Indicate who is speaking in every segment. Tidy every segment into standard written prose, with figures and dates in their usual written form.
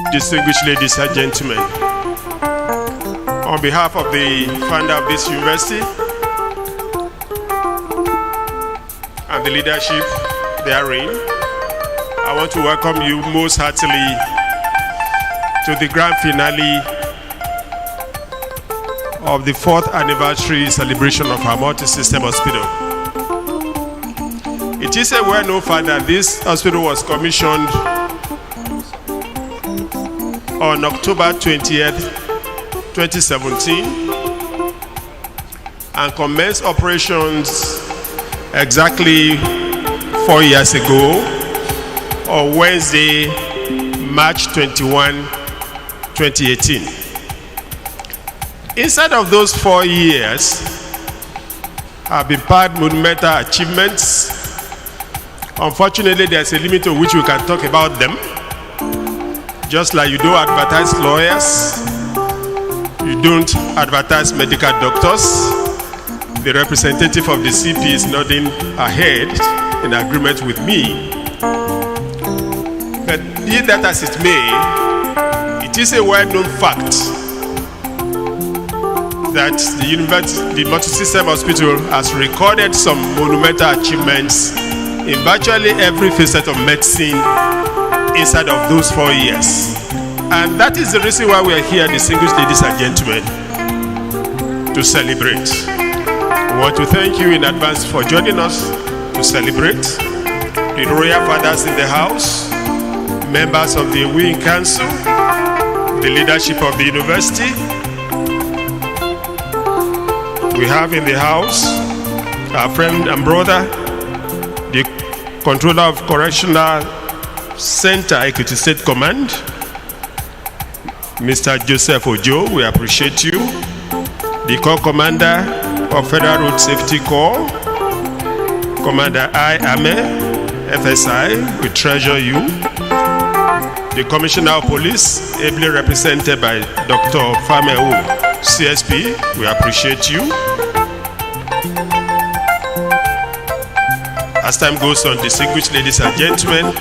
Speaker 1: distinguished ladies and gentlemen, on behalf of the founder of this university and the leadership therein, I want to welcome you most heartily to the grand finale of the 4th anniversary celebration of our multi-system hospital. It is a well-known fact that this hospital was commissioned on October 20th, 2017 and commenced operations exactly 4 years ago on Wednesday, March 21, 2018. Inside of those 4 years have been part monumental achievements. Unfortunately, there's a limit to which we can talk about them. Just like you don't advertise lawyers, you don't advertise medical doctors. The representative of the CP is nodding ahead in agreement with me. But be that as it may, it is a well-known fact that the multi-system hospital has recorded some monumental achievements in virtually every facet of medicine inside of those 4 years. And that is the reason why we are here, distinguished ladies and gentlemen, to celebrate. We want to thank you in advance for joining us to celebrate. The royal fathers in the house, members of the Wing Council, the leadership of the university. We have in the house our friend and brother, the controller of Correctional Center, Ekiti State Command, Mr. Joseph Ojo, we appreciate you. The Corps Commander of Federal Road Safety Corps, Commander Ame, FSI, we treasure you. The Commissioner of Police, ably represented by Dr. Fameu, CSP, we appreciate you. As time goes on, distinguished ladies and gentlemen,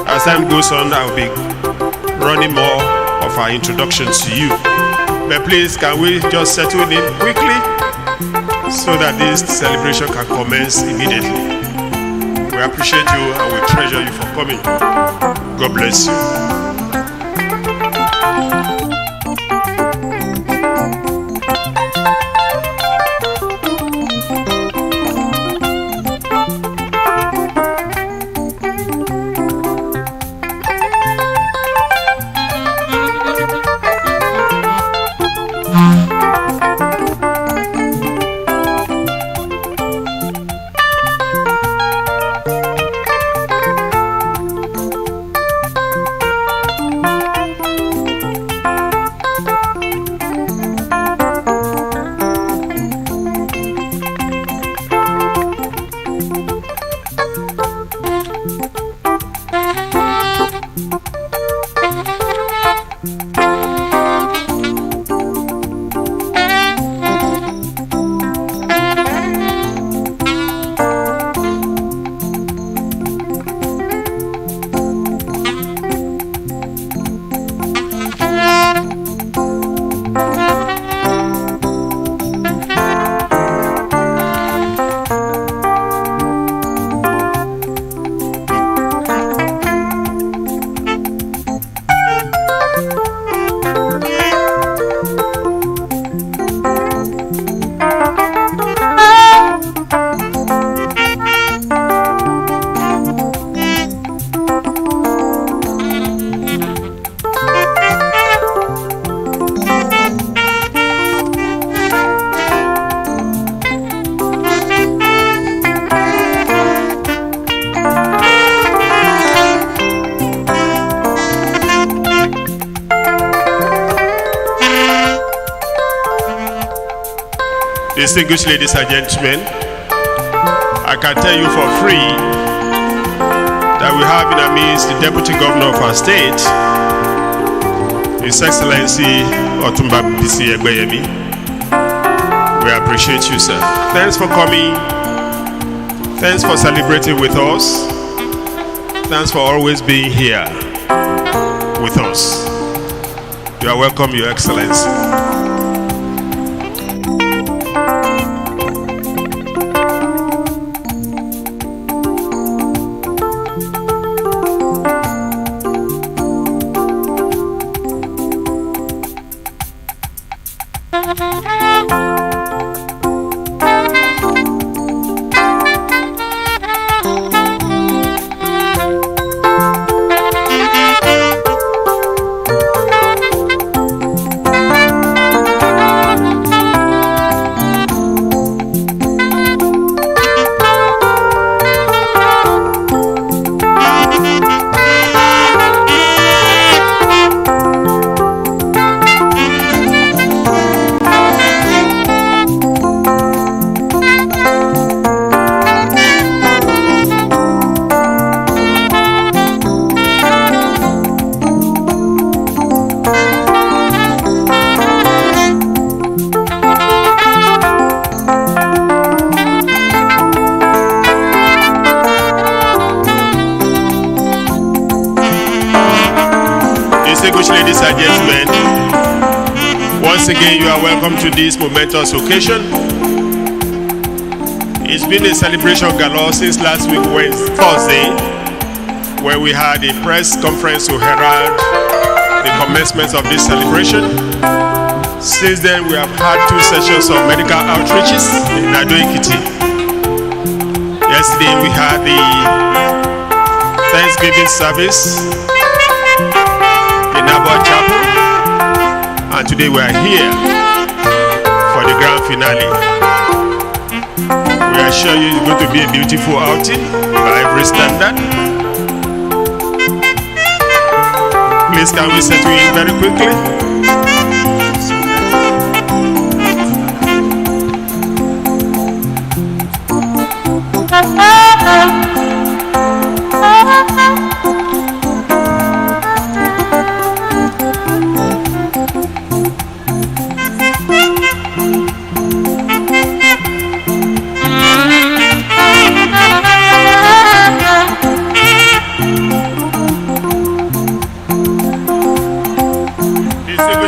Speaker 1: As time goes on, I'll be running more of our introductions to you. But please, can we just settle in quickly so that this celebration can commence immediately? We appreciate you and we treasure you for coming. God bless you. Distinguished ladies and gentlemen, I can tell you for free that we have in our midst the Deputy Governor of our state, His Excellency Otumba Bisi Egbeyemi. We appreciate you, sir. Thanks for coming. Thanks for celebrating with us. Thanks for always being here with us. You are welcome, Your Excellency. Ladies and gentlemen, once again you are welcome to this momentous occasion. It's been a celebration galore since last week, Thursday, where we had a press conference to herald the commencement of this celebration. Since then, we have had 2 sessions of medical outreaches in Ado-Ekiti. Yesterday we had the Thanksgiving service in Abo Chapel, and today we are here for the grand finale. We assure you it's going to be a beautiful outing by every standard. Please, can we settle in very quickly?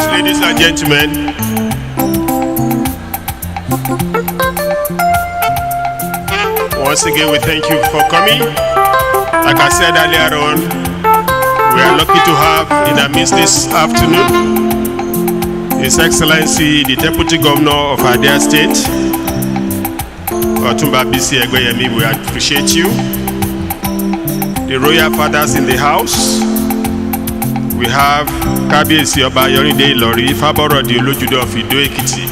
Speaker 1: Ladies and gentlemen, once again we thank you for coming. Like I said earlier on, we are lucky to have in our midst this afternoon His Excellency the Deputy Governor of our dear state, Otumba BC Egbeyemi. We appreciate you. The royal fathers in the house. We have Kábíyèsí Ọba Yorinde Ìlọrí Fábọ̀rọ̀ di Olójúdé of Ìdó-Èkìtì.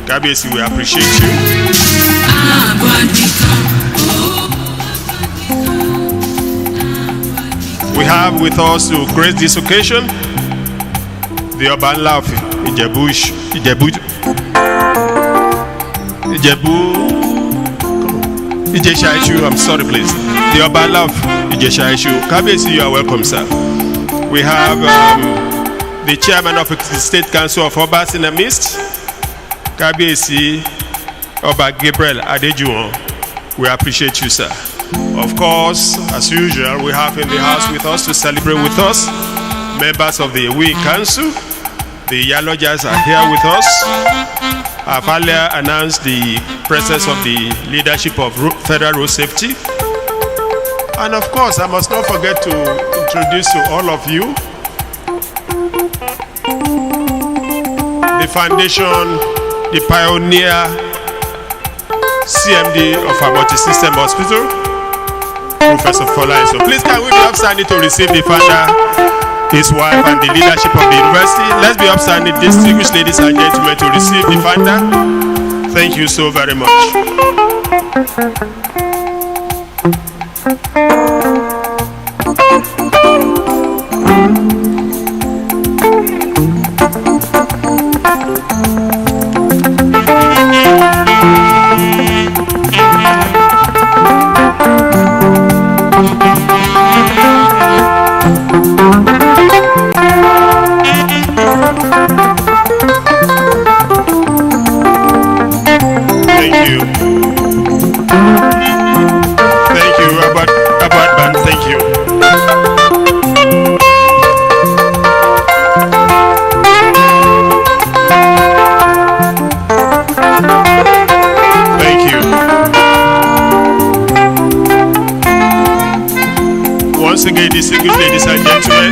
Speaker 1: Kábíyèsí, we appreciate you. We have with us to grace this occasion the Ọba Ńlá of Ìjẹ̀ṣà-Iṣu. I'm sorry, please. The Ọba Ńlá of Ìjẹ̀ṣà-Iṣu. Kábíyèsí, you are welcome, sir. We have the chairman of the State Council of Obas in the midst, Kábíyèsí Ọba Gabriel Adejuwon. We appreciate you, sir. Of course, as usual, we have in the house with us to celebrate with us members of the Ewe Council. The Yalojas are here with us. I've earlier announced the presence of the leadership of Federal Road Safety. And of course, I must not forget to introduce to all of you the foundation, the pioneer CMD of our multi-system hospital, Professor Fola. So please, can we be upstanding to receive the founder, his wife, and the leadership of the university? Let's be upstanding, distinguished ladies and gentlemen, to receive the founder. Thank you so very much. Thank you, Abad, thank you. Thank you. Once again, distinguished ladies and gentlemen,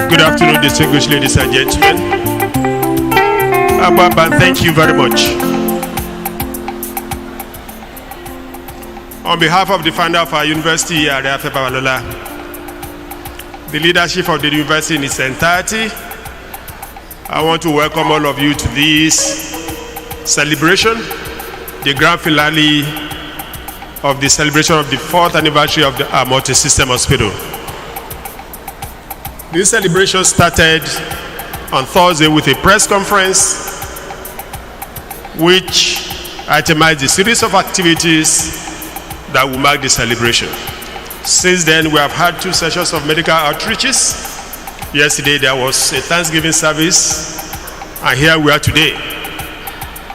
Speaker 1: good afternoon, distinguished ladies and gentlemen. Abba, thank you very much. On behalf of the founder of our university, Areafe Babalola, the leadership of the university in its entirety, I want to welcome all of you to this celebration, the grand finale of the celebration of the 4th anniversary of our multi-system hospital. This celebration started on Thursday with a press conference which itemized a series of activities that will mark the celebration. Since then, we have had 2 sessions of medical outreaches. Yesterday, there was a Thanksgiving service, and here we are today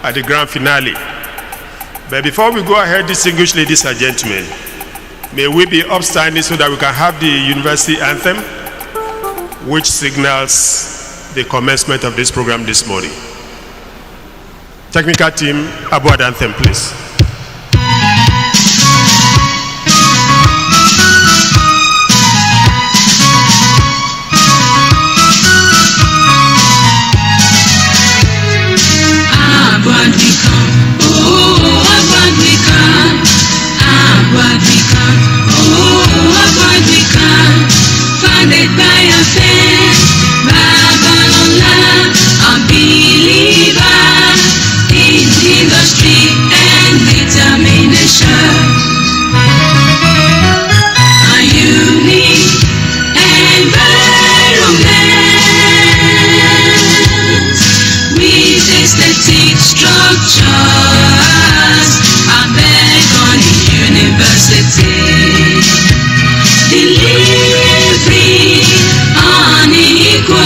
Speaker 1: at the grand finale. But before we go ahead, distinguished ladies and gentlemen, may we be upstanding so that we can have the university anthem, which signals the commencement of this program this morning. Technical team, aboard anthem, please.
Speaker 2: Founded by a faith, Babalola, a believer in industry and determination. A unique environment with aesthetic structures, a beacon university. Delivery unequal,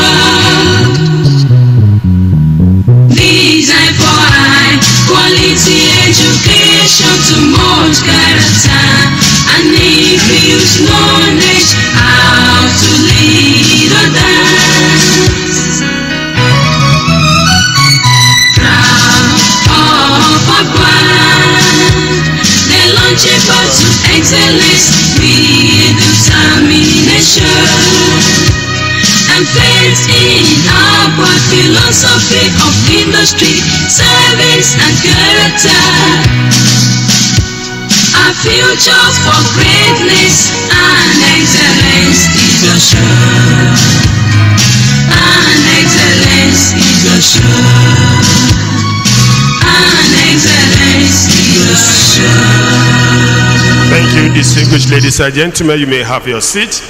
Speaker 2: design for high quality education to mold character and infuse knowledge how to lead others. Proud of our brand, they launch a path to excellence with determination and faith in our philosophy of industry, service and character. Our future for greatness and excellence is assured. And excellence is assured. And excellence is assured.
Speaker 1: Thank you, distinguished ladies and gentlemen. You may have your seat.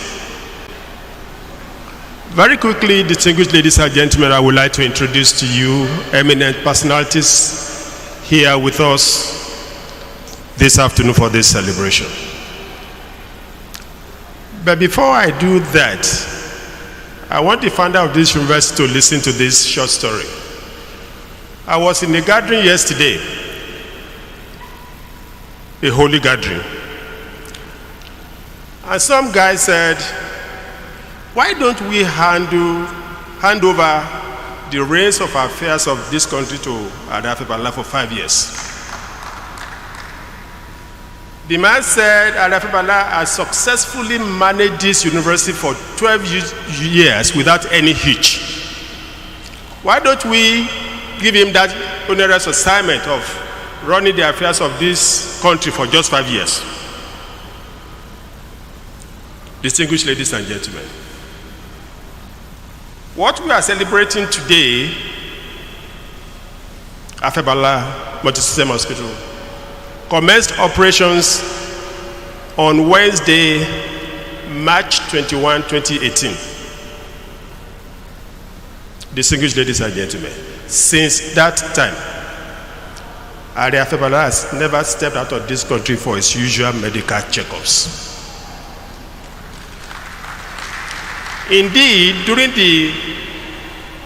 Speaker 1: Very quickly, distinguished ladies and gentlemen, I would like to introduce to you eminent personalities here with us this afternoon for this celebration. But before I do that, I want the founder of this university to listen to this short story. I was in a gathering yesterday, a holy gathering. And some guy said, why don't we hand over the reins of affairs of this country to Areafe Babalola for 5 years? The man said Areafe Babalola has successfully managed this university for 12 years without any hitch. Why don't we give him that onerous assignment of running the affairs of this country for just 5 years? Distinguished ladies and gentlemen, what we are celebrating today, Areafe Babalola Multi-System Hospital, commenced operations on Wednesday, March 21, 2018. Distinguished ladies and gentlemen, since that time, Areafe Babalola has never stepped out of this country for its usual medical checkups. Indeed, during the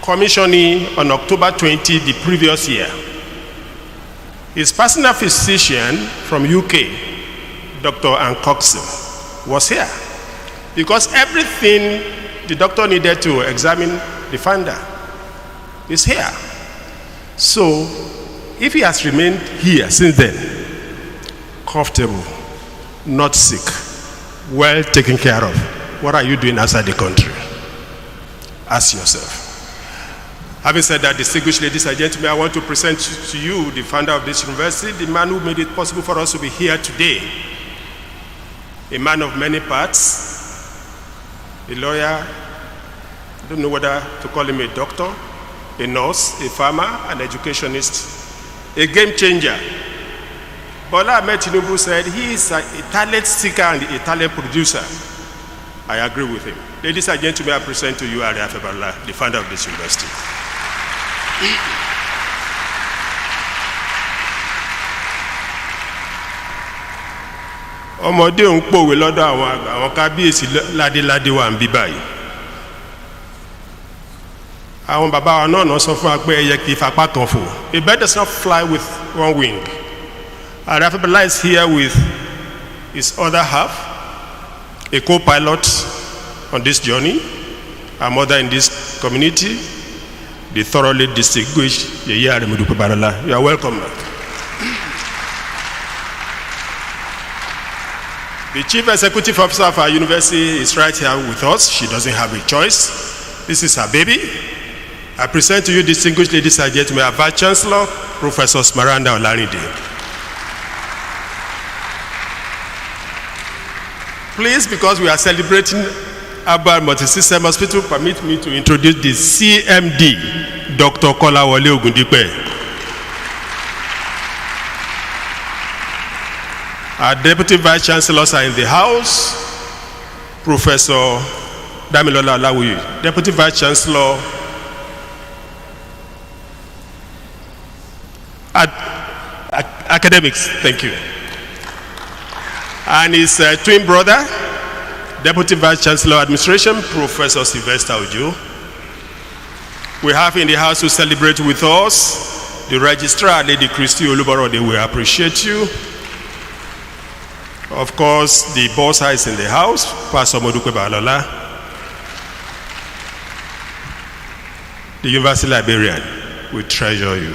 Speaker 1: commissioning on October 20 the previous year, his personal physician from UK, Dr. Ann Coxon, was here because everything the doctor needed to examine the founder is here. So, if he has remained here since then, comfortable, not sick, well taken care of, what are you doing outside the country? Ask yourself. Having said that, distinguished ladies and gentlemen, I want to present to you the founder of this university, the man who made it possible for us to be here today. A man of many parts, a lawyer, I don't know whether to call him a doctor, a nurse, a farmer, an educationist, a game changer. Bola Ahmed Tinubu said he is a talent seeker and a talent producer. I agree with him. Ladies and gentlemen, I present to you Ari Afebala, the founder of this university. Ọmọdé ń pòwe lọ́dọ̀ àwọn kábíyèsí ládéládé wà ń bí báyìí. Àwọn bàbá wa náà sọ fún wa pé ẹyẹ kì í fapá kan fò. A bird does not fly with one wing. Ari Afebala is here with his other half, a co-pilot on this journey, a mother in this community, the thoroughly distinguished Yeye Aremudupe Barola. You are welcome. The chief executive officer of our university is right here with us. She doesn't have a choice. This is her baby. I present to you, distinguished ladies and gentlemen, our Vice Chancellor, Professor Smaranda Olarinde. Please, because we are celebrating Abba Multi-System Hospital, permit me to introduce the CMD, Dr. Kolawole Ogundipe. Our Deputy Vice Chancellors are in the House. Professor Damilola Alawi, Deputy Vice Chancellor Academics, thank you. And his twin brother, Deputy Vice Chancellor Administration, Professor Sylvester Ojo. We have in the house to celebrate with us the Registrar, Lady Christy Oluborode. We appreciate you. Of course, the boss is in the house, Pastor Modupe Balola. The University Librarian, we treasure you.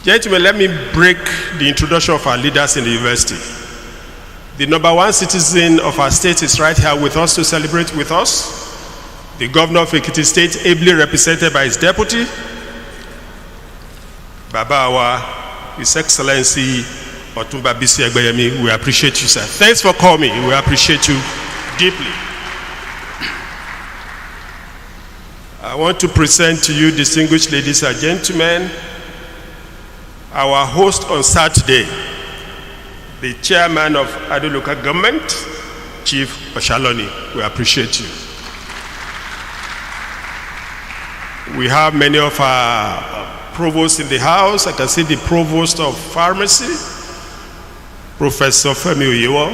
Speaker 1: Gentlemen, let me break the introduction of our leaders in the university. The number one citizen of our state is right here with us to celebrate with us. The governor of Ekiti State, ably represented by his deputy, Baba Awa, His Excellency Otumba Bisi Egbeyemi. We appreciate you, sir. Thanks for coming. We appreciate you deeply. I want to present to you, distinguished ladies and gentlemen, our host on Saturday, the chairman of Ado Local Government, Chief Oshaloni. We appreciate you. We have many of our provosts in the house. I can see the provost of pharmacy, Professor Femi Oyewo.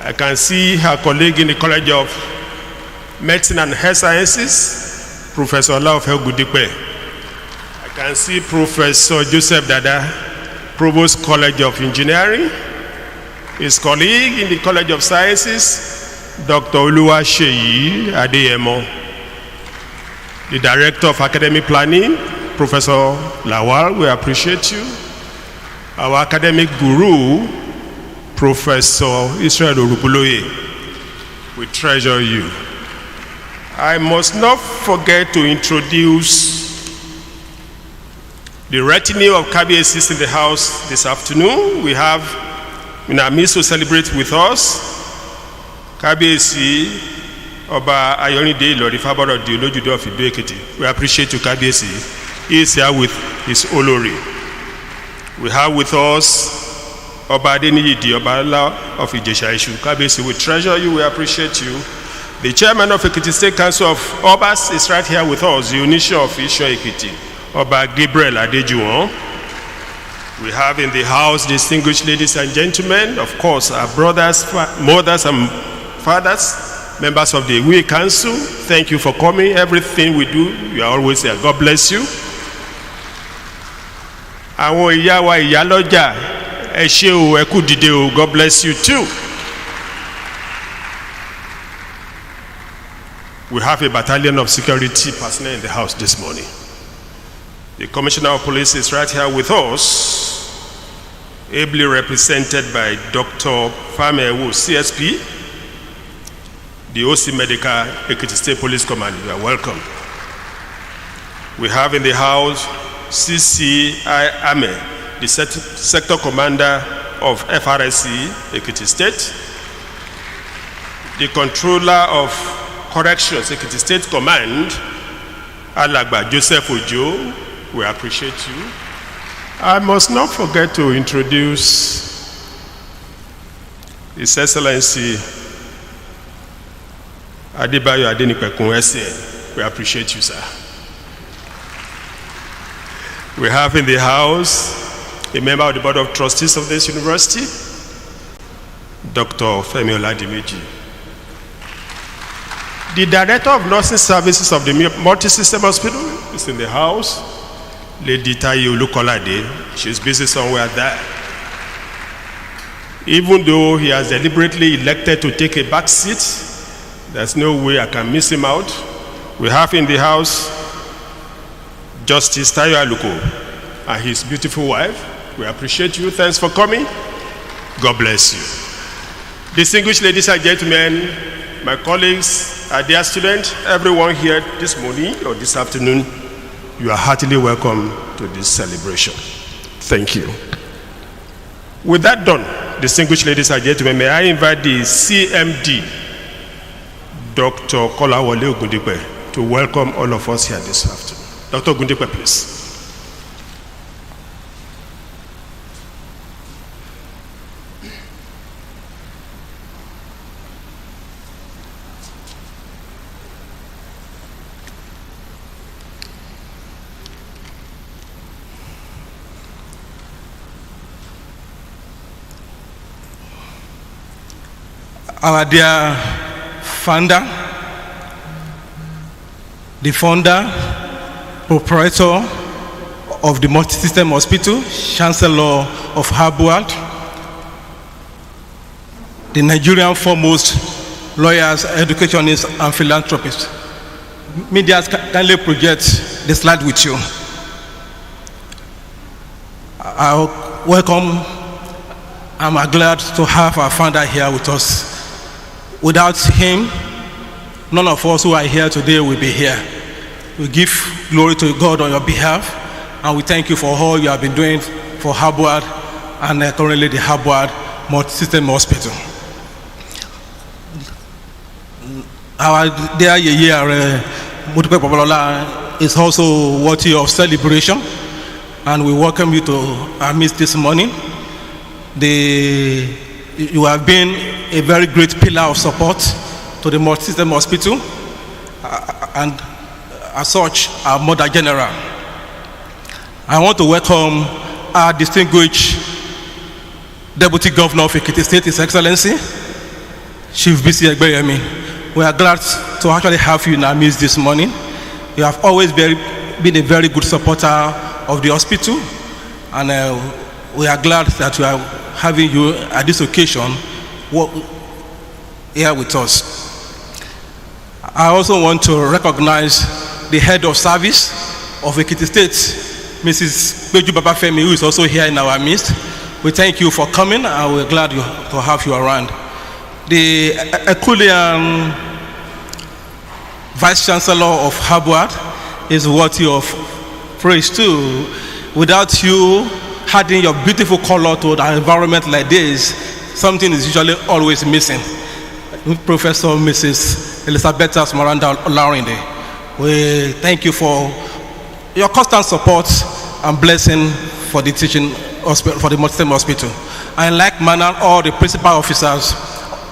Speaker 1: I can see her colleague in the College of Medicine and Health Sciences, Professor Olaofe Ogundipe. I can see Professor Joseph Dada, Provost College of Engineering. His colleague in the College of Sciences, Dr. Oluwaseyi Adeyemo. The Director of Academic Planning, Professor Lawal, we appreciate you. Our academic guru, Professor Israel Orubuloye, we treasure you. I must not forget to introduce the retinue of KBACs in the house this afternoon. We have in our midst to celebrate with us KBAC Oba Ayonide Lori Fabaro Diolojudo of Ido Ekiti. We appreciate you, KBAC. He is here with his Olori. We have with us Oba Adeniyidi Obala of Ijesha Ishu. KBAC, we treasure you, we appreciate you. The chairman of Ekiti State Council of Obas is right here with us, the Unisha of Isho Ekiti, Oba Gabriel Adejuwon. We have in the house distinguished ladies and gentlemen, of course, our brothers, mothers, and fathers, Members of the WE Council, thank you for coming. Everything we do, you are always here. God bless you. Àwọn ìyá wa ìyá lọ́jà, ẹ ṣé o, ẹ kú dìde o. God bless you too. We have a battalion of security personnel in the house this morning. The Commissioner of Police is right here with us, ably represented by Dr. Famewu, CSP, the OC Medical Ekiti State Police Command. You are welcome. We have in the house CCI Ame, the Sector Commander of FRSC Ekiti State, the Controller of Corrections Ekiti State Command, Alagba Joseph Ojo. We appreciate you. I must not forget to introduce His Excellency Adebayo Adenipekun SN. We appreciate you, sir. We have in the house a member of the Board of Trustees of this university, Dr. Femi Oladimeji. The Director of Nursing Services of the Multi-System Hospital is in the house, Lady Taye Olukolade. She's busy somewhere there. Even though he has deliberately elected to take a back seat, there's no way I can miss him out. We have in the house Justice Tayo Aluko and his beautiful wife. We appreciate you. Thanks for coming. God bless you. Distinguished ladies and gentlemen, my colleagues, our dear students, everyone here this morning or this afternoon, you are heartily welcome to this celebration. Thank you. With that done, distinguished ladies and gentlemen, may I invite the CMD, Dr. Kolawole Ogundipe, to welcome all of us here this afternoon. Dr. Ogundipe, please.
Speaker 3: Our dear founder, the founder, proprietor of the Multi-System Hospital, Chancellor of Harvard, the Nigerian foremost lawyers, educationists, and philanthropists. Media kindly project the slide with you. I welcome, I'm glad to have our founder here with us. Without him, none of us who are here today will be here. We give glory to God on your behalf, and we thank you for all you have been doing for Harvard and currently the Harvard Multi-System Hospital. Our dear Yeye Modupe Babalola is also worthy of celebration, and we welcome you to our midst this morning. You have been a very great pillar of support to the Multi-System Hospital, and as such, our Mother General. I want to welcome our distinguished Deputy Governor of Ekiti State, His Excellency, Chief BC Egbeyemi. We are glad to actually have you in our midst this morning. You have always been a very good supporter of the hospital, and we are glad that we are having you at this occasion here with us. I also want to recognize the head of service of Ekiti State, Mrs. Beju Babafemi, who is also here in our midst. We thank you for coming, and we're glad to have you around. The Herculean Vice Chancellor of Harvard is worthy of praise too. Without you adding your beautiful color to the environment like this, something is usually always missing. Professor Mrs. Elizabeth Miranda Olaorinde, we thank you for your constant support and blessing for the teaching hospital, for the Multi-System Hospital. And like manner, all the principal officers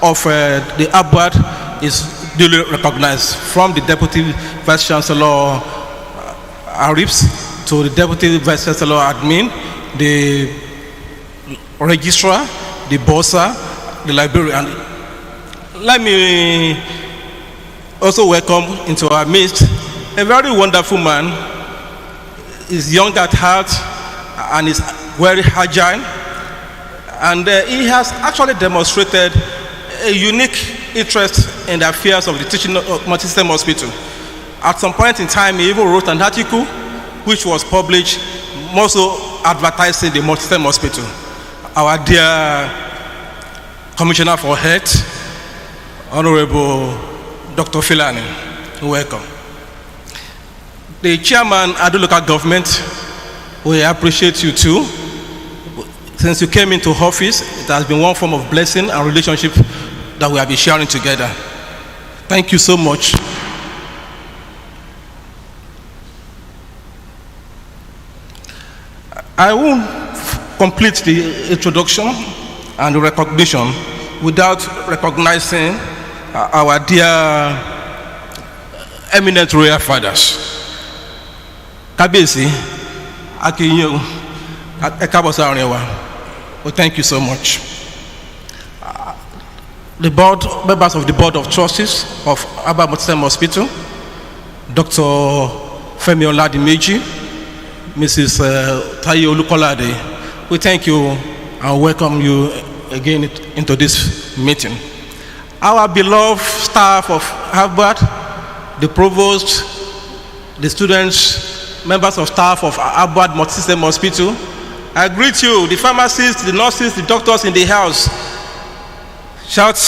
Speaker 3: of the Harvard is duly recognized, from the Deputy Vice Chancellor Arips to the Deputy Vice Chancellor Admin, the Registrar, the Bossa, the Librarian. Let me Also welcome into our midst a very wonderful man. He's young at heart and is very agile. And he has actually demonstrated a unique interest in the affairs of the teaching multi-system hospital. At some point in time, he even wrote an article which was published, more so advertising the multi-system hospital. Our dear Commissioner for Health, Honorable Dr. Filani, welcome. The Chairman of the local government, we appreciate you too. Since you came into office, it has been one form of blessing and relationship that we have been sharing together. Thank you so much. I won't complete the introduction and the recognition without recognizing our dear eminent royal fathers. Kabesi, Akinyo, Ekabosa Arewa. Well, thank you so much. The board, members of the Board of Trustees of Aba Multi-System Hospital, Dr. Femi Oladimeji, Mrs. Taye Olukolade, we thank you and welcome you again into this meeting. Our beloved staff of Harvard, the provost, the students, members of staff of Harvard Multi-System Hospital, I greet you, the pharmacists, the nurses, the doctors in the house. Shout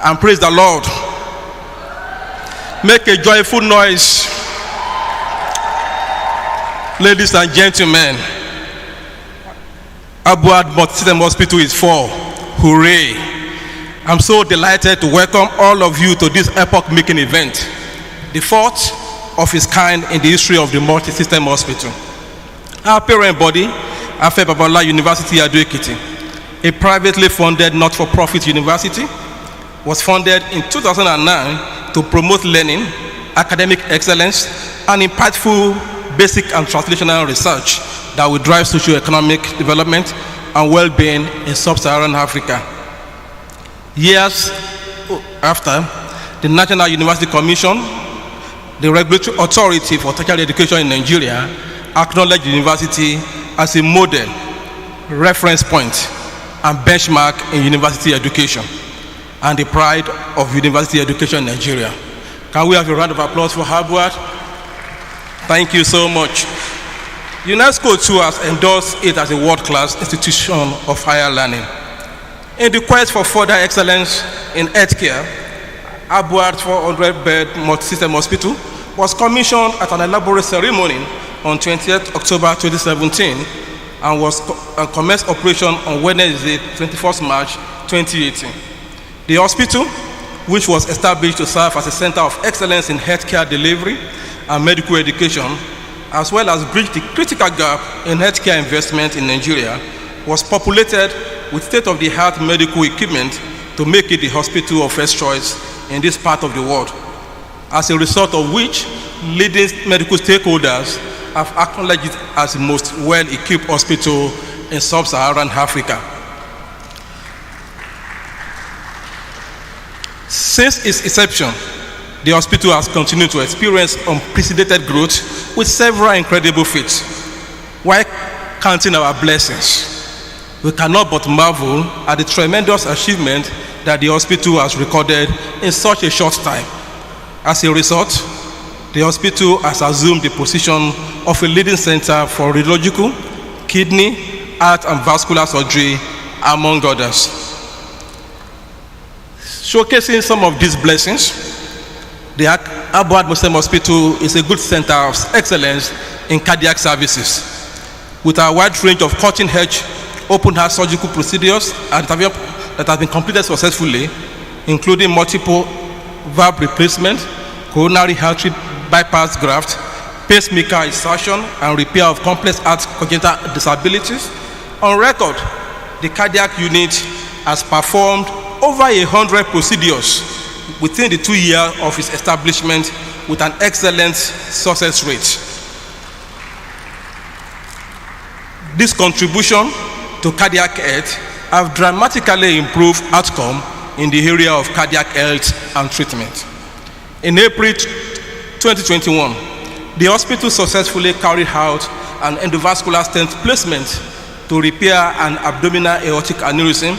Speaker 3: and praise the Lord. Make a joyful noise. Ladies and gentlemen, Harvard Multi-System Hospital is for. Hooray. I'm so delighted to welcome all of you to this epoch-making event, the fourth of its kind in the history of the Multi-System Hospital. Our parent body, Afe Babalola University Ado-Ekiti, a privately funded not-for-profit university, was founded in 2009 to promote learning, academic excellence, and impactful basic and translational research that will drive socio-economic development and well-being in sub-Saharan Africa. Years after, the National University Commission, the regulatory authority for tertiary education in Nigeria, acknowledged the university as a model, reference point, and benchmark in university education, and the pride of university education in Nigeria. Can we have a round of applause for Harvard? Thank you so much. UNESCO too has endorsed it as a world-class institution of higher learning. In the quest for further excellence in healthcare, Harvard 400-bed multi-system hospital was commissioned at an elaborate ceremony on 20th October 2017 and was commenced operation on Wednesday, 21st March 2018. The hospital, which was established to serve as a center of excellence in healthcare delivery and medical education, as well as bridge the critical gap in healthcare investment in Nigeria, was populated with state-of-the-art medical equipment to make it the hospital of first choice in this part of the world. As a result of which, leading medical stakeholders have acknowledged it as the most well-equipped hospital in sub-Saharan Africa. Since its inception, the hospital has continued to experience unprecedented growth with several incredible feats. While counting our blessings, we cannot but marvel at the tremendous achievement that the hospital has recorded in such a short time. As a result, the hospital has assumed the position of a leading center for radiological, kidney, heart and vascular surgery, among others. Showcasing some of these blessings, the Harvard Multi-System Hospital is a good center of excellence in cardiac services, with a wide range of cutting-edge open-heart surgical procedures that have been completed successfully, including multiple valve replacement, coronary artery bypass graft, pacemaker insertion, and repair of complex heart congenital disabilities. On record, the cardiac unit has performed over 100 procedures within the 2 years of its establishment with an excellent success rate. This contribution to cardiac health have dramatically improved outcome in the area of cardiac health and treatment. In April 2021, the hospital successfully carried out an endovascular stent placement to repair an abdominal aortic aneurysm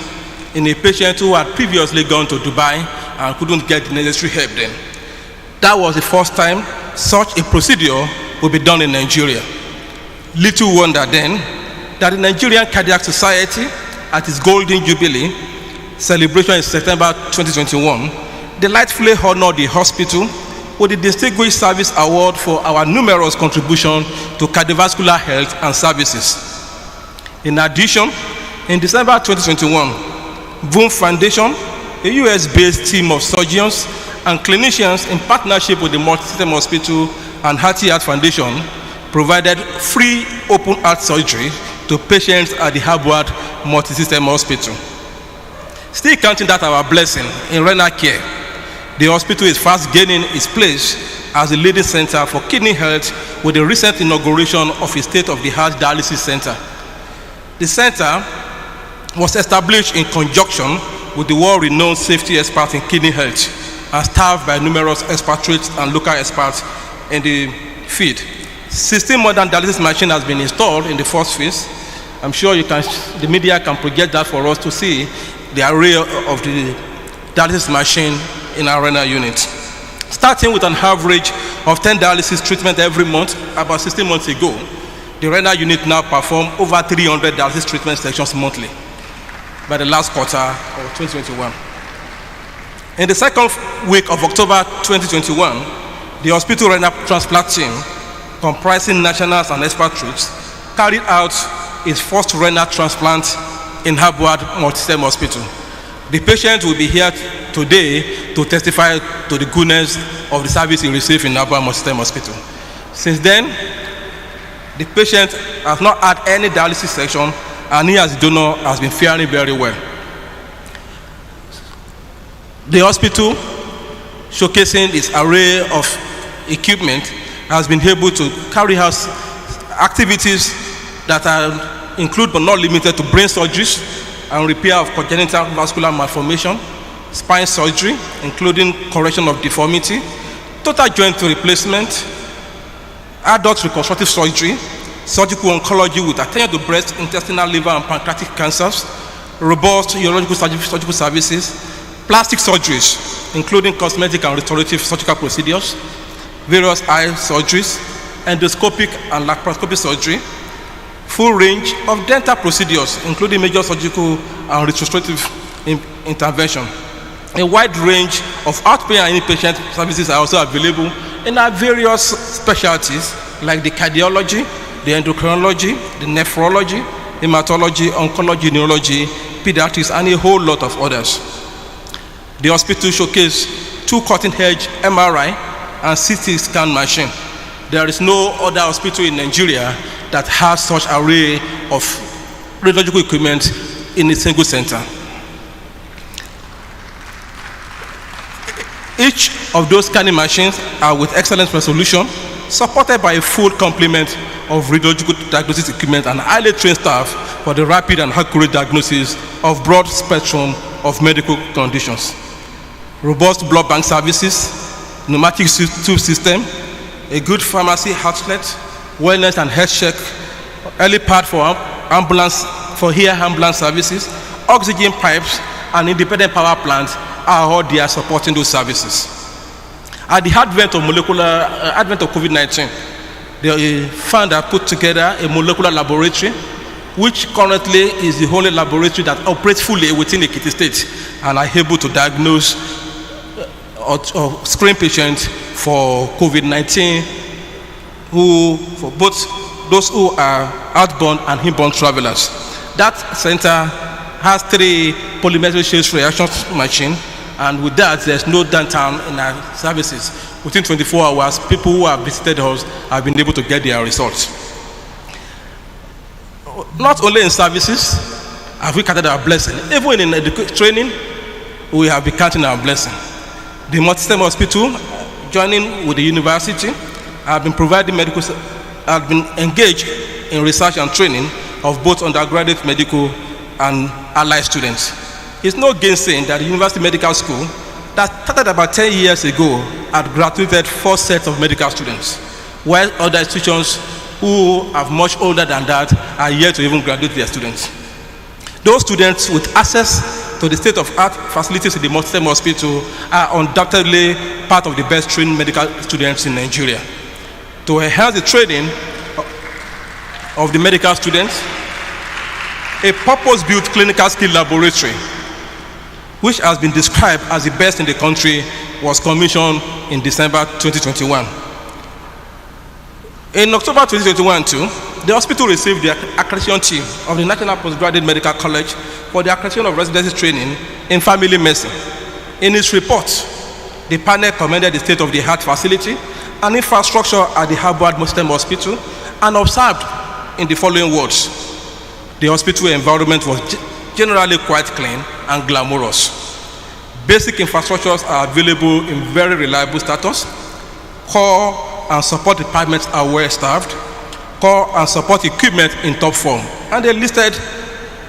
Speaker 3: in a patient who had previously gone to Dubai and couldn't get the necessary help then. That was the first time such a procedure would be done in Nigeria. Little wonder then that the Nigerian Cardiac Society, at its Golden Jubilee celebration in September 2021, delightfully honored the hospital with the Distinguished Service Award for our numerous contributions to cardiovascular health and services. In addition, in December 2021, Boom Foundation, a US-based team of surgeons and clinicians in partnership with the Multi-System Hospital and Hearty Heart Foundation, provided free open heart surgery to patients at the Harvard Multi-System Hospital. Still counting that our blessing in renal care, the hospital is fast gaining its place as a leading center for kidney health with the recent inauguration of a state-of-the-art dialysis center. The center was established in conjunction with the world-renowned safety experts in kidney health and staffed by numerous expatriates and local experts in the field. 16 modern dialysis machines has been installed in the first phase. I'm sure the media can project that for us to see the array of the dialysis machine in our renal unit. Starting with an average of 10 dialysis treatments every month, about 16 months ago, the renal unit now performs over 300 dialysis treatment sections monthly by the last quarter of 2021. In the second week of October 2021, the hospital renal transplant team, comprising nationals and expatriates, carried out its first renal transplant in Harvard Multi-System Hospital. The patient will be here today to testify to the goodness of the service he received in Harvard Multi-System Hospital. Since then, the patient has not had any dialysis section, and he as a donor has been faring very well. The hospital, showcasing its array of equipment, has been able to carry out activities that include but not limited to brain surgeries and repair of congenital vascular malformation, spine surgery, including correction of deformity, total joint replacement, adult reconstructive surgery, surgical oncology with attention to breast, intestinal, liver, and pancreatic cancers, robust urological surgical services, plastic surgeries, including cosmetic and restorative surgical procedures, various eye surgeries, endoscopic and laparoscopic surgery, full range of dental procedures, including major surgical and restorative intervention. A wide range of outpatient and inpatient services are also available in our various specialties like the cardiology, the endocrinology, the nephrology, hematology, oncology, neurology, pediatrics, and a whole lot of others. The hospital showcased 2 cutting-edge MRI and CT scan machines. There is no other hospital in Nigeria that has such array of radiological equipment in a single center. Each of those scanning machines are with excellent resolution, supported by a full complement of radiological diagnosis equipment and highly trained staff for the rapid and accurate diagnosis of broad spectrum of medical conditions. Robust blood bank services, pneumatic tube system, a good pharmacy outlet, wellness and health check, early part for ambulance, for air ambulance services, oxygen pipes, and independent power plants are all there supporting those services. At the advent of COVID-19, the founder put together a molecular laboratory, which currently is the only laboratory that operates fully within Ekiti State and are able to diagnose or screen patients for COVID-19, for both those who are outbound and inbound travelers. That center has 3 polymetric chain reaction machines, and with that, there's no downtime in our services. Within 24 hours, people who have visited us have been able to get their results. Not only in services have we counted our blessing, even in training, we have been counting our blessing. The Multi-System Hospital, joining with the university, have been engaged in research and training of both undergraduate medical and allied students. It's no gainsaying that the University Medical School that started about 10 years ago had graduated 4 sets of medical students, while other institutions who are much older than that are yet to even graduate their students. Those students with access to the state-of-art facilities in the multi-system hospital are undoubtedly part of the best trained medical students in Nigeria. To enhance the training of the medical students, a purpose-built clinical skill laboratory, which has been described as the best in the country, was commissioned in December 2021. In October 2021 too, the hospital received the accreditation team of the National Postgraduate Medical College for the accreditation of residency training in family medicine. In its report, the panel commended the state-of-the-art facility and infrastructure at the Harvard Muslim Hospital and observed in the following words: the hospital environment was generally quite clean and glamorous. Basic infrastructures are available in very reliable status. Core and support departments are well staffed. Core and support equipment in top form. And they listed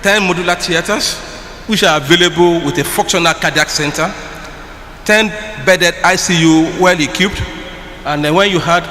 Speaker 3: 10 modular theaters, which are available with a functional cardiac center, 10 bedded ICU well equipped, and then when you had